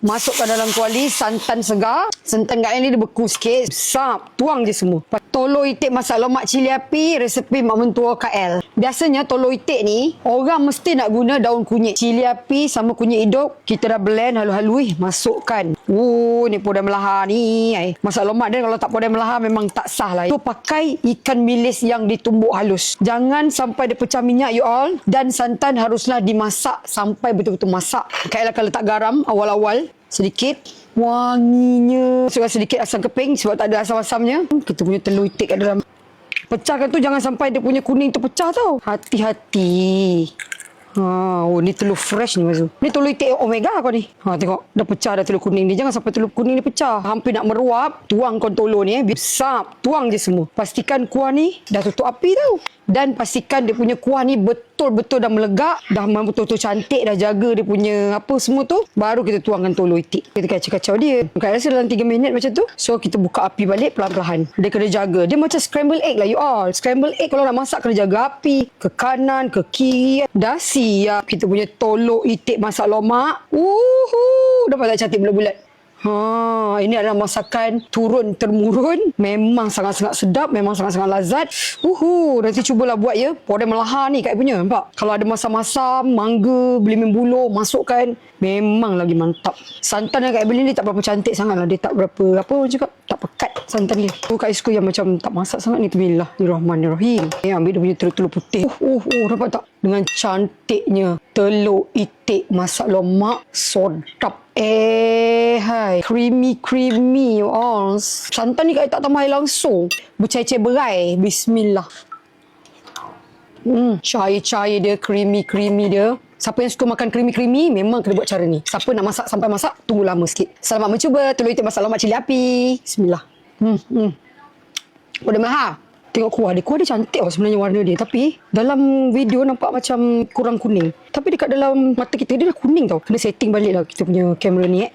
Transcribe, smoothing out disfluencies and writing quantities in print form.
Masukkan dalam kuali santan segar. Santan kat ni dia beku sikit. Sap, tuang je semua. Telur itik masak lemak cili api, resepi mak mentua KL. Biasanya telur itik ni, orang mesti nak guna daun kunyit. Cili api sama kunyit hidup, kita dah blend halus-halus, masukkan. Ni podai melahar ni. Masak lemak dia kalau tak podai melahar memang tak sah lah. Tu pakai ikan bilis yang ditumbuk halus. Jangan sampai dia pecah minyak you all. Dan santan haruslah dimasak sampai betul-betul masak. KL akan letak garam awal-awal. Sedikit. Wanginya. Masukkan sedikit asam keping sebab tak ada asam-asamnya. Kita punya telur itik kat dalam. Pecahkan tu jangan sampai dia punya kuning tu pecah tau. Hati-hati. Ni telur fresh ni Mazu. Ni telur itik omega kau ni. Tengok dah pecah dah telur kuning ni. Jangan sampai telur kuning ni pecah. Hampir nak meruap. Tuangkan telur ni Besar. Tuang je semua. Pastikan kuah ni dah tutup api tau. Dan pastikan dia punya kuah ni betul-betul dah melegak. Dah betul-betul cantik. Dah jaga dia punya apa semua tu. Baru kita tuangkan telur itik. Kita kacau-kacau dia. Bukan rasa dalam 3 minit macam tu. So kita buka api balik perlahan-lahan. Dia kena jaga. Dia macam scramble egg lah you all. Scramble egg kalau nak masak kena jaga api. Ke kanan, ke kiri. Dah siap kita punya telur itik masak lemak. Dapat tak cantik bulat-bulat? Ini adalah masakan turun-temurun. Memang sangat-sangat sedap. Memang sangat-sangat lazat. Nanti cubalah buat ya. Podai melahar ni kat punya. Nampak? Kalau ada masam-masam, mangga, belimbing buluh, masukkan. Memang lagi mantap. Santan yang kat beli ni tak berapa cantik sangat lah. Dia tak berapa, apa orang cakap, tak pekat santan dia. Tu Kak Isko yang macam tak masak sangat ni. Bismillahirrahmanirrahim. Ambil dia punya telur-telur putih. Nampak tak? Dengan cantiknya telur itik masak lemak. Sedap. Hai. Creamy you all. Santan ni Kak tak tambah air langsung. Bercair-cair berai. Bismillah. Cair-cair dia. Creamy dia. Siapa yang suka makan creamy memang kena buat cara ni. Siapa nak masak sampai masak, tunggu lama sikit. Selamat mencuba telur itik masak lemak cili api. Bismillah. Podai melahar. Tengok kuah dia. Kuah dia cantik sebenarnya warna dia. Tapi dalam video nampak macam kurang kuning. Tapi dekat dalam mata kita dia dah kuning tau. Kena setting balik lah kita punya kamera ni